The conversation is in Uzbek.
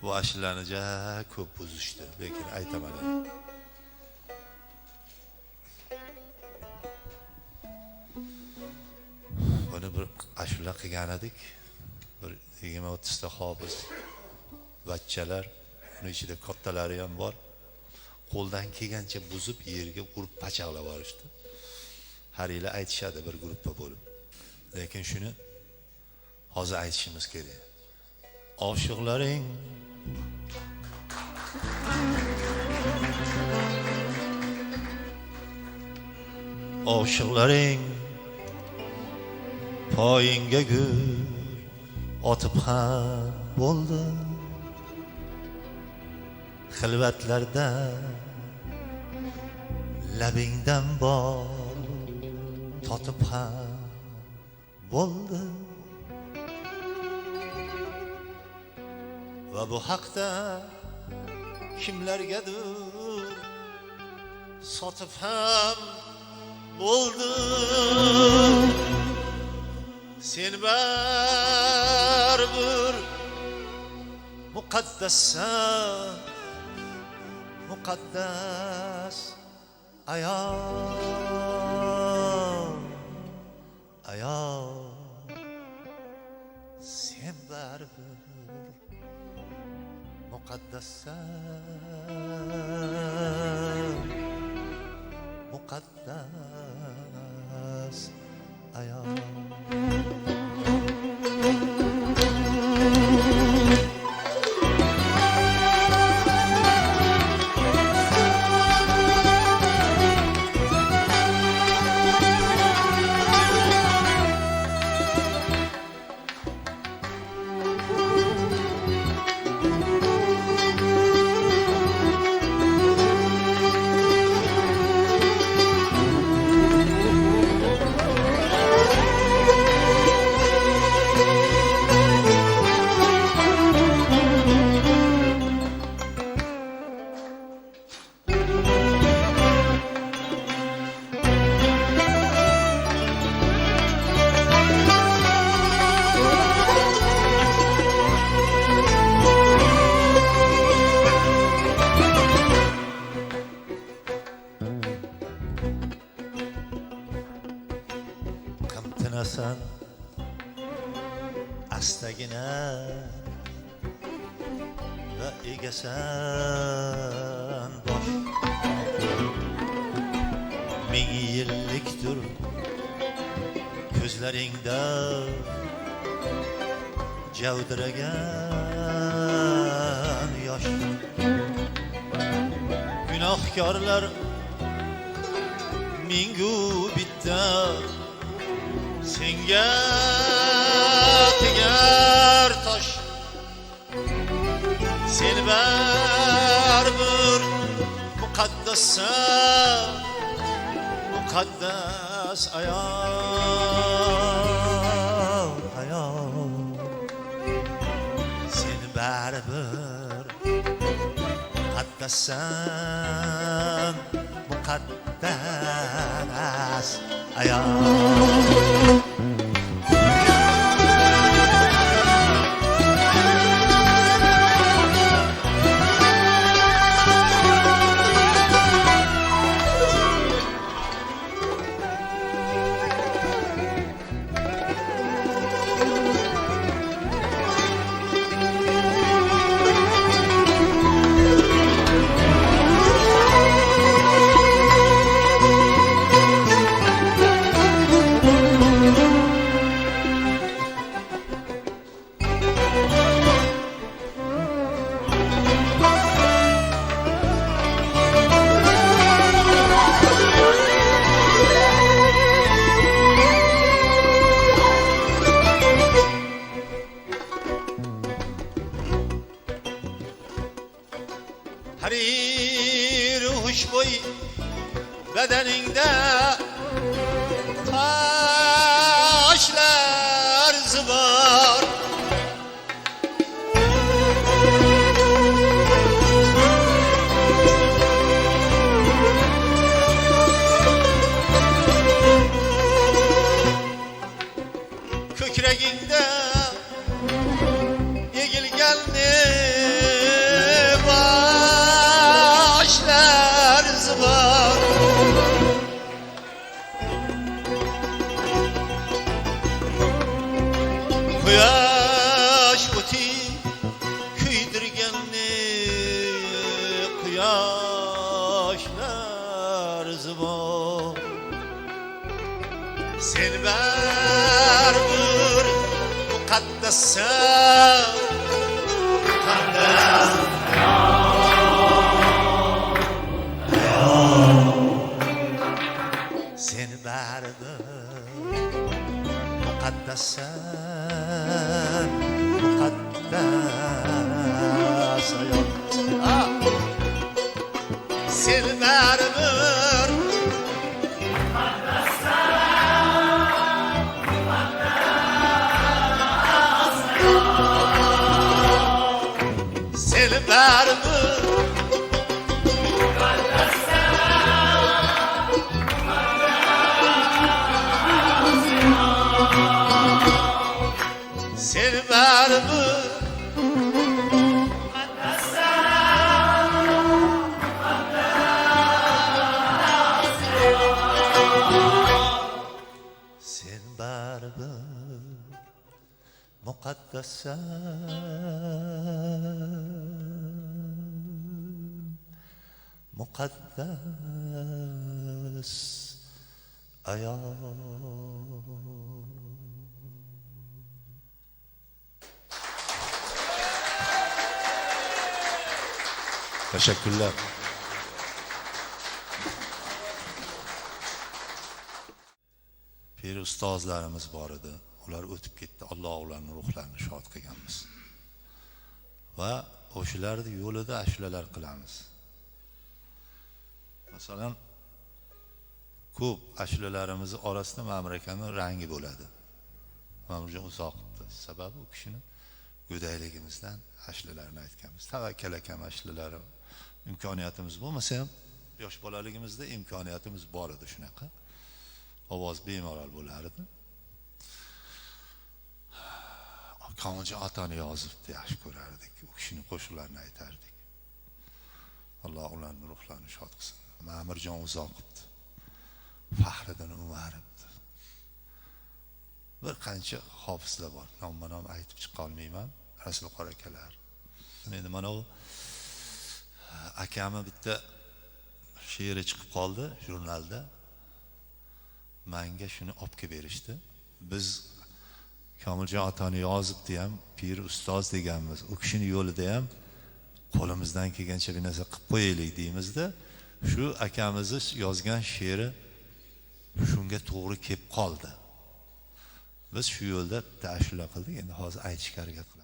bu ashulani ja ko'p buzishdi, lekin aytaman. Buni bir ashula qilgan edik. Bir 20-30 ta hofiz bachchalar, uning ichida kattalari ham bor. Qo'ldan kelgancha buzib yerga urib pachaqlab yuborishdi. Har yili aytishadi bir guruhda bo'lib. Lekin shuni hozir aytishimiz kerak. Oshiqlaring Oshiqlaring poyinga gul otib ham bo'ldi. Xilvatlarda labingdan bol totib ham bo'ldi. Va bu haqda kimlargadir sotib ham bo'ldi. Sen baribir muqaddassan, muqaddas ayol, ayol. Sen baribir muqaddassan, muqaddas ayol. Qimtinasan astagina va egasan bosh. Ming yillikdir ko'zlaringda javdiragan yosh. Gunohkorlar mingu bitta senga tegar tosh. Sen baribir muqaddassan, muqaddas ayol, ayol. Sen baribir muqaddassan, muqaddas ayol. Harir xushbo'y badaningda toshlar zibor. Ko'kragingda egilgan quyosh o'ti kuydirganni quyoshlar zimon sen baribir muqaddassan muqaddas sen baribir muqaddassan muqaddas ayol sen baribir sen baribir sen baribir sen baribir muqaddassan muqaddas ayol. Teşekkürler. Pir ustozlarimiz bor edi. Ular o'tib ketdi. Alloh ularning ruhlarini shod qilganmiz. Va o'shalarning yo'lida ashulalar qilamiz. Masalan, ko'p ashulalarimiz orasida Ma'mur akaning rangi bo'ladi. Ma'murjon Uzoqovda. Sababi u kishini go'dayligimizdan ashulalarni aytganmiz. Tavakkal akam ashulari imkoniyatimiz bo'lmasa ham yosh bolaligimizda imkoniyatimiz bor edi shunaqa. Ovoz bemalol bo'lardi. Komiljon Atani yozibdi, yaxshi ko'rardik. U kishining qo'shiqlarini aytardik. Alloh ularning ruhlarini shod qilsin. Ma'murjon Uzoqovdi. Faxriddin Umarov. Bir qancha hofizlar bor. Nom-nom aytib chiqa olmayman. Rasul qora akalar. Endi mana u akami bitta she'ri chiqib qoldi jurnalda. Menga shuni olib kelib berishdi. Biz Komiljon Atani yozibdi ham, pir ustoz deganmiz. U kishining yo'lida ham qo'limizdan kelgancha bir narsa qilib qo'yaylik deymizda, shu akamizni yozgan she'ri shunga to'g'ri kelib qoldi. Biz shu yo'lda ashula qildik. Endi hozir aytishga harakat qilamiz.